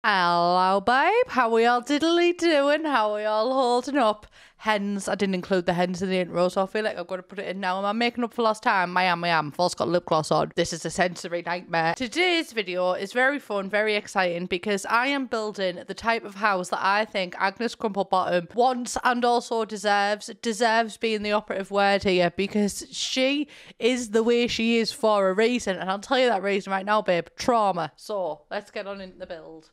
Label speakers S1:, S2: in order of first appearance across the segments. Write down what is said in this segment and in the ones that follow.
S1: Hello, babe. How we all diddly doing? How we all holding up? Hens. I didn't include the hens in the intro, so I feel like I've got to put it in now. Am I making up for lost time? I am. I've also got lip gloss on. This is a sensory nightmare. Today's video is very fun, very exciting, because I am building the type of house that I think Agnes Crumplebottom wants and also deserves. Deserves being the operative word here, because she is the way she is for a reason, and I'll tell you that reason right now, babe. Trauma. So, let's get on into the build.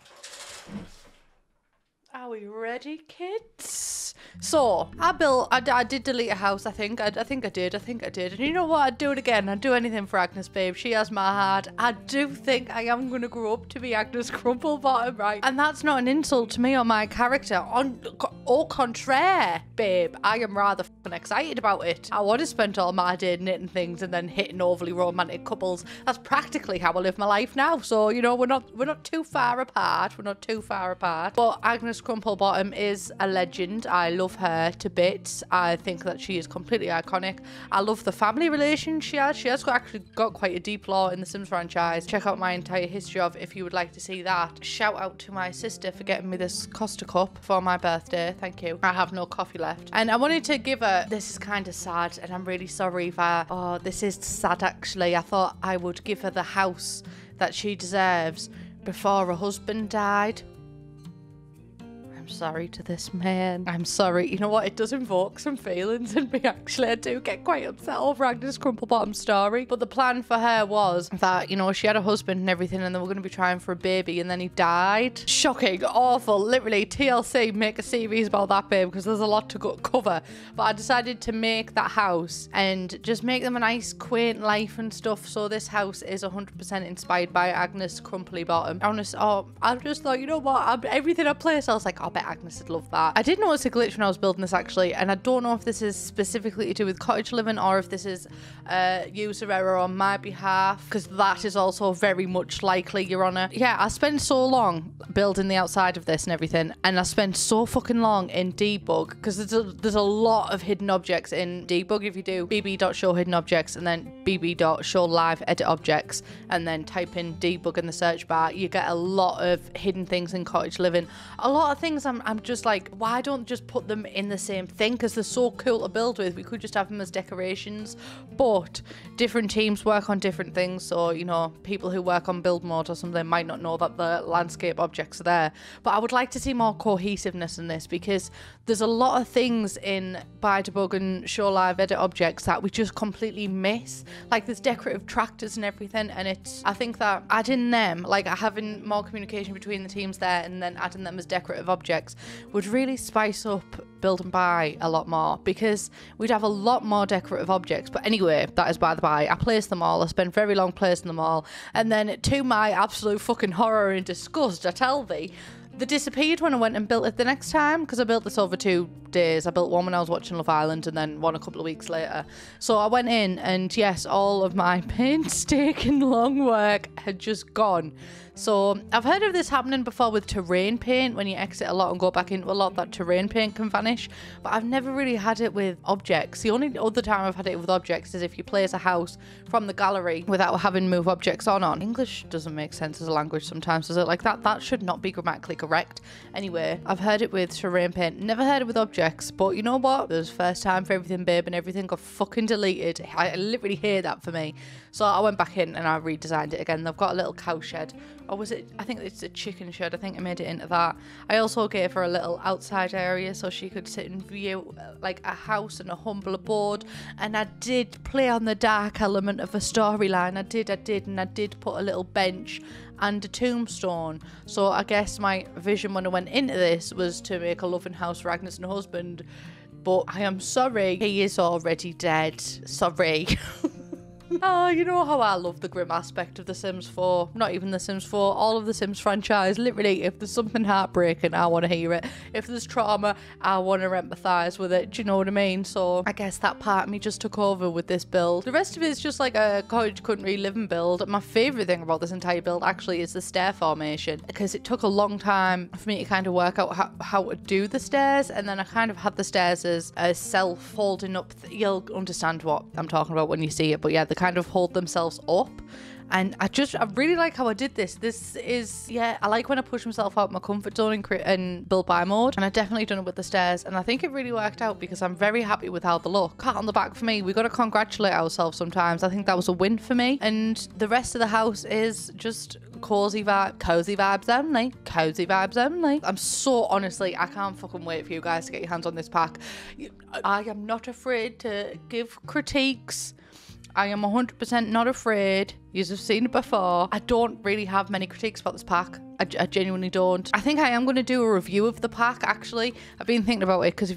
S1: Are we ready, kids? So, I did delete a house, I think I did. And you know what? I'd do it again. I'd do anything for Agnes, babe. She has my heart. I do think I am going to grow up to be Agnes Crumplebottom, right? And that's not an insult to me or my character. Au contraire, babe. I am rather fucking excited about it. I would have spent all my day knitting things and then hitting overly romantic couples. That's practically how I live my life now. So, you know, we're not too far apart. But Agnes Crumplebottom is a legend. I love her to bits. I think that she is completely iconic. I love the family relation she has. She has actually got quite a deep lore in the Sims franchise. Check out my entire history of if you would like to see that. Shout out to my sister for getting me this Costa cup for my birthday. Thank you. I have no coffee left. And I wanted to give her, this is kind of sad and I'm really sorry if this is sad actually. I thought I would give her the house that she deserves before her husband died. I'm sorry to this man. I'm sorry. You know what? It does invoke some feelings in me, actually. I do get quite upset over Agnes Crumplebottom's story. But the plan for her was that, you know, she had a husband and everything and they were going to be trying for a baby and then he died. Shocking. Awful. Literally, TLC, make a series about that, babe, because there's a lot to cover. But I decided to make that house and just make them a nice, quaint life and stuff. So this house is 100% inspired by Agnes Crumplebottom. I just thought, you know what? Everything I placed, I was like, I bet Agnes would love that. I did notice a glitch when I was building this actually, and I don't know if this is specifically to do with cottage living or if this is user error on my behalf, because that is also very much likely, Your Honor. Yeah, I spent so long building the outside of this and everything, and I spent so fucking long in debug, because there's a lot of hidden objects in debug. If you do bb.show hidden objects and then bb.show live edit objects and then type in debug in the search bar, you get a lot of hidden things in cottage living. A lot of things I'm just like, why don't just put them in the same thing, because they're so cool to build with. We could just have them as decorations, but different teams work on different things, so, you know, people who work on build mode or something might not know that the landscape objects are there. But I would like to see more cohesiveness in this, because there's a lot of things in buy debug and show live edit objects that we just completely miss. Like there's decorative tractors and everything, and I think that adding them, like having more communication between the teams there and then adding them as decorative objects would really spice up build and buy a lot more, because we'd have a lot more decorative objects. But anyway, that is by the by. I placed them all. I spent very long placing them all, and then to my absolute fucking horror and disgust, I tell thee, they disappeared when I went and built it the next time, because I built this over 2 days. I built one when I was watching Love Island and then one a couple of weeks later. So I went in and yes, all of my painstaking long work had just gone. So I've heard of this happening before with terrain paint. When you exit a lot and go back into a lot, that terrain paint can vanish. But I've never really had it with objects. The only other time I've had it with objects is if you place a house from the gallery without having move objects on. English doesn't make sense as a language sometimes, does it? Like that should not be grammatically correct. Anyway, I've heard it with terrain paint. Never heard it with objects. But you know what? It was first time for everything, babe, and everything got fucking deleted. I literally hear that for me. So I went back in and I redesigned it again. They've got a little cow shed. Or was it? I think it's a chicken shed. I think I made it into that. I also gave her a little outside area so she could sit and view like a house and a humble abode. And I did play on the dark element of a storyline. I did put a little bench and a tombstone. So I guess my vision when I went into this was to make a loving house for Agnes and her husband. But I am sorry, he is already dead. Sorry. Oh, you know how I love the grim aspect of The Sims 4. Not even The Sims 4, all of the Sims franchise. Literally, if there's something heartbreaking, I want to hear it. If there's trauma, I want to empathise with it. Do you know what I mean? So I guess that part of me just took over with this build. The rest of it is just like a cottage country living build. My favourite thing about this entire build actually is the stair formation, because it took a long time for me to kind of work out how to do the stairs, and then I kind of had the stairs as self-holding up. You'll understand what I'm talking about when you see it, but yeah, they kind of hold themselves up And I really like how I did this. This is, yeah, I like when I push myself out my comfort zone in build by mode. And I definitely done it with the stairs. And I think it really worked out because I'm very happy with how they look. Pat on the back for me. We got to congratulate ourselves sometimes. I think that was a win for me. And the rest of the house is just cozy vibes only. Cozy vibes only. I'm so, honestly, I can't fucking wait for you guys to get your hands on this pack. I am not afraid to give critiques. I am 100% not afraid. You've seen it before. I don't really have many critiques about this pack. I genuinely don't. I think I am going to do a review of the pack, actually. I've been thinking about it because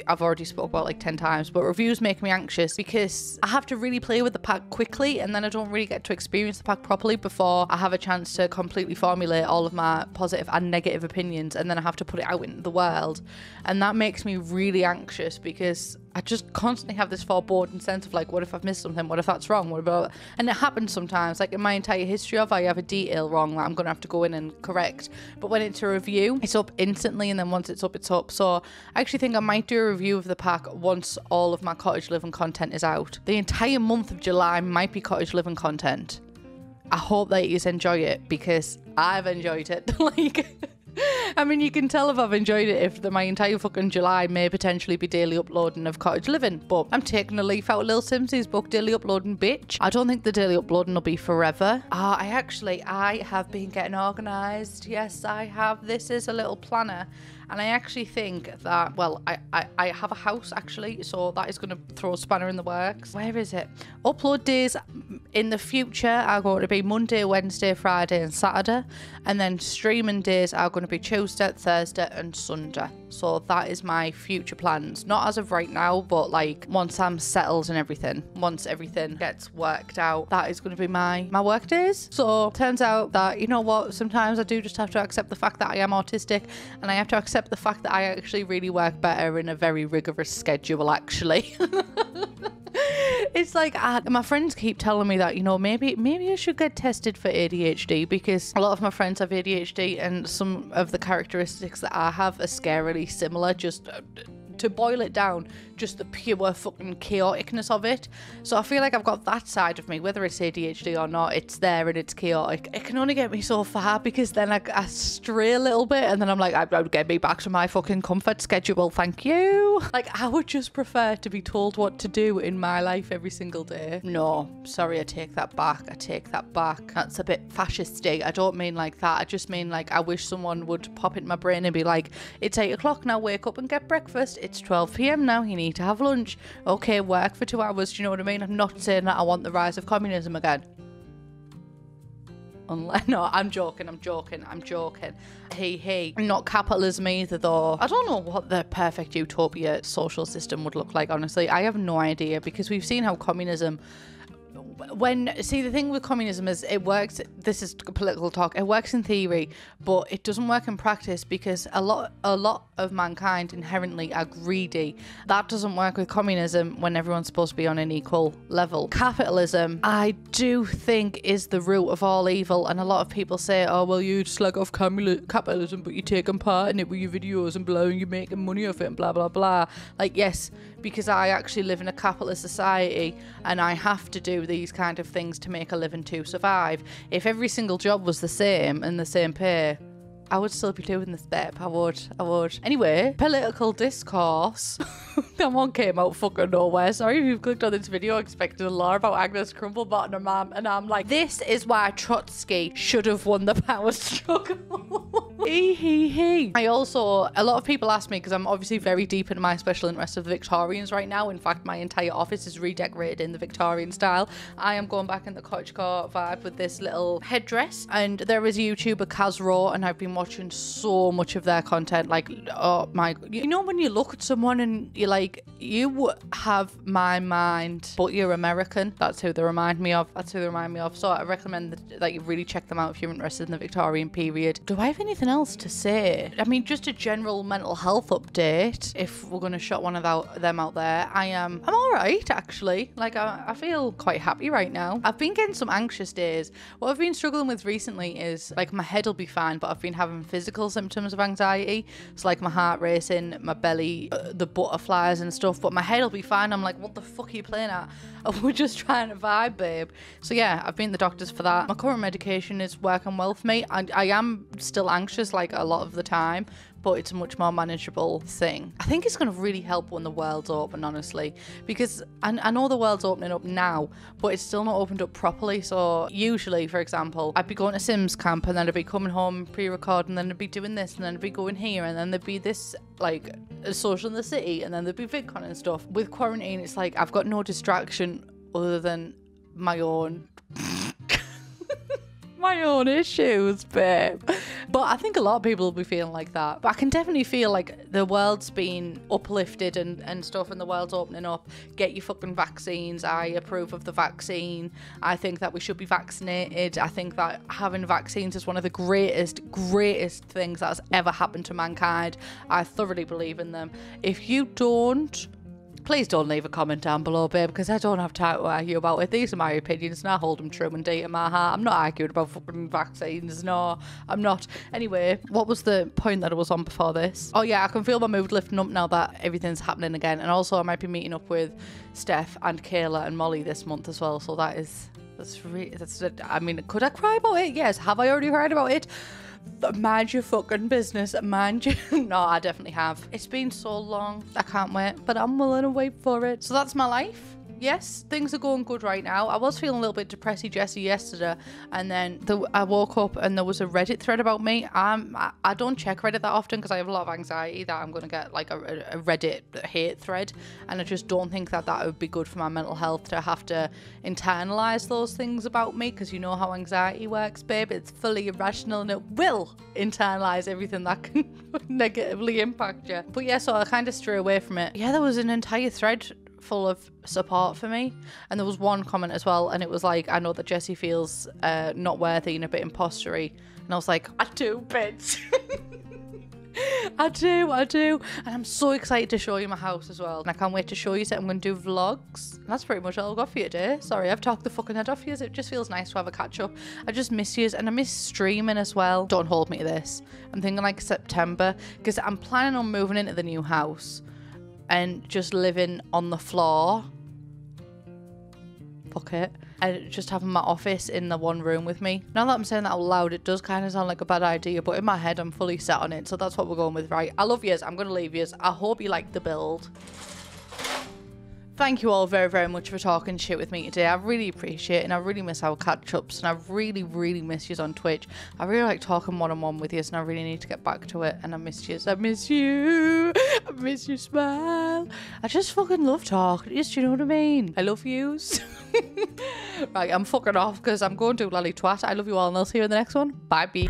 S1: I've already spoke about it like 10 times, but reviews make me anxious because I have to really play with the pack quickly, and then I don't really get to experience the pack properly before I have a chance to completely formulate all of my positive and negative opinions, and then I have to put it out into the world. And that makes me really anxious because I just constantly have this foreboding sense of like, what if I've missed something? What if that's wrong? What about? And it happens sometimes. Like in my entire history of, I have a detail wrong that I'm going to have to go in and correct. But when it's a review, it's up instantly, and then once it's up, it's up. So I actually think I might do a review of the pack once all of my cottage living content is out. The entire month of July might be cottage living content. I hope that you enjoy it because I've enjoyed it. Like, I mean, you can tell if I've enjoyed it if my entire fucking July may potentially be daily uploading of cottage living, but I'm taking a leaf out of Lil Simsy's book, daily uploading bitch. I don't think the daily uploading will be forever. I have been getting organised. Yes, I have. This is a little planner. And I actually think that, well, I have a house actually, so that is going to throw a spanner in the works. Where is it? Upload days in the future are going to be Monday, Wednesday, Friday and Saturday. And then streaming days are going to be Tuesday, Thursday and Sunday. So that is my future plans. Not as of right now, but like once I'm settled and everything, once everything gets worked out, that is going to be my work days. So turns out that, you know what, sometimes I do just have to accept the fact that I am autistic, and I have to accept the fact that I actually really work better in a very rigorous schedule, actually. It's like my friends keep telling me that, you know, maybe I should get tested for ADHD, because a lot of my friends have ADHD and some of the characteristics that I have are scarily similar. Just to boil it down, just the pure fucking chaoticness of it. So I feel like I've got that side of me, whether it's ADHD or not, it's there and it's chaotic. It can only get me so far, because then I stray a little bit and then I'm like, I would get me back to my fucking comfort schedule, thank you. Like, I would just prefer to be told what to do in my life every single day. No, sorry, I take that back. That's a bit fascisty. I don't mean like that. I just mean like, I wish someone would pop in my brain and be like, it's 8 o'clock now, wake up and get breakfast. It's 12 p.m. now, you need to have lunch. Okay, work for 2 hours. Do you know what I mean? I'm not saying that I want the rise of communism again. No, I'm joking. Hey, not capitalism either, though. I don't know what the perfect utopia social system would look like, honestly. I have no idea, because we've seen how communism... See, the thing with communism is it works, this is political talk, it works in theory, but it doesn't work in practice, because a lot of mankind inherently are greedy. That doesn't work with communism when everyone's supposed to be on an equal level. Capitalism, I do think, is the root of all evil, and a lot of people say, oh, well, you slag off capitalism, but you're taking part in it with your videos and blah, and you're making money off it and blah, blah, blah. Like, yes, because I actually live in a capitalist society and I have to do these kind of things to make a living to survive. If every single job was the same and the same pay, I would still be doing this, babe. I would. Anyway, political discourse. That one came out fucking nowhere. Sorry if you've clicked on this video expecting a lot about Agnes Crumplebottom, and I'm like, this is why Trotsky should have won the power struggle. I also, a lot of people ask me, because I'm obviously very deep into my special interest of the Victorians right now. In fact, my entire office is redecorated in the Victorian style. I am going back in the cottagecore vibe with this little headdress, and there is a YouTuber, Kaz Raw, and I've been watching so much of their content. Like, oh my, you know when you look at someone and you're like, you have my mind, but you're American. That's who they remind me of. So I recommend that you really check them out if you're interested in the Victorian period. Do I have anything else to say. I mean, just a general mental health update, if we're going to shot one of them out there. I'm all right, actually. Like, I feel quite happy right now. I've been getting some anxious days. What I've been struggling with recently is, like, my head will be fine, but I've been having physical symptoms of anxiety. So, like, my heart racing, my belly, the butterflies and stuff, but my head will be fine. I'm like, what the fuck are you playing at? We're just trying to vibe, babe. So yeah, I've been to the doctors for that. My current medication is working well for me. I am still anxious, like, a lot of the time, but it's a much more manageable thing. I think it's going to really help when the world's open, honestly, because I know the world's opening up now, but it's still not opened up properly. So usually, for example, I'd be going to Sims camp, and then I'd be coming home pre-recording, and then I'd be doing this, and then I'd be going here, and then there'd be this, like, a social in the city, and then there'd be VidCon and stuff. With quarantine, it's like I've got no distraction other than my own my own issues, babe. But I think a lot of people will be feeling like that. But I can definitely feel like the world's been uplifted and stuff, and the world's opening up. Get your fucking vaccines. I approve of the vaccine. I think that we should be vaccinated. I think that having vaccines is one of the greatest things that has ever happened to mankind. I thoroughly believe in them. If you don't, please don't leave a comment down below, babe, because I don't have time to argue about it. These are my opinions, and I hold them true and dear to my heart. I'm not arguing about fucking vaccines. No, I'm not. Anyway, what was the point that I was on before this? Oh yeah, I can feel my mood lifting up now that everything's happening again. And also, I might be meeting up with Steph and Kayla and Molly this month as well. So that's I mean, could I cry about it? Yes. Have I already heard about it? Mind your fucking business, mind you. No, I definitely have. It's been so long. I can't wait, but I'm willing to wait for it. So that's my life. Yes, things are going good right now. I was feeling a little bit depressy Jessie yesterday, and then I woke up and there was a Reddit thread about me. I don't check Reddit that often because I have a lot of anxiety that I'm going to get like a Reddit hate thread, and I just don't think that would be good for my mental health to have to internalize those things about me, because you know how anxiety works, babe. It's fully irrational and it will internalize everything that can negatively impact you. But yeah, so I kind of stray away from it. Yeah, there was an entire thread full of support for me, and there was one comment as well, and it was like, I know that Jessie feels not worthy and a bit impostery, and I was like, I do, bitch. I do, and I'm so excited to show you my house as well, and I can't wait to show you. So I'm going to do vlogs, and that's pretty much all I've got for you today. Sorry, I've talked the fucking head off you. It just feels nice to have a catch up. I just miss you, and I miss streaming as well. Don't hold me to this. I'm thinking like September, because I'm planning on moving into the new house and just living on the floor. Fuck it. And just having my office in the one room with me. Now that I'm saying that out loud, it does kind of sound like a bad idea, but in my head, I'm fully set on it. So that's what we're going with, right? I love yous. I'm going to leave yous. I hope you like the build. Thank you all very, very much for talking shit with me today. I really appreciate it, and I really miss our catch-ups, and I really, really miss yous on Twitch. I really like talking one-on-one with yous, and I really need to get back to it, and I miss yous. I miss you. I miss your smile. I just fucking love talking. Yes, do you know what I mean? I love yous. Right, I'm fucking off because I'm going to Lally Twat. I love you all, and I'll see you in the next one. Bye, bye.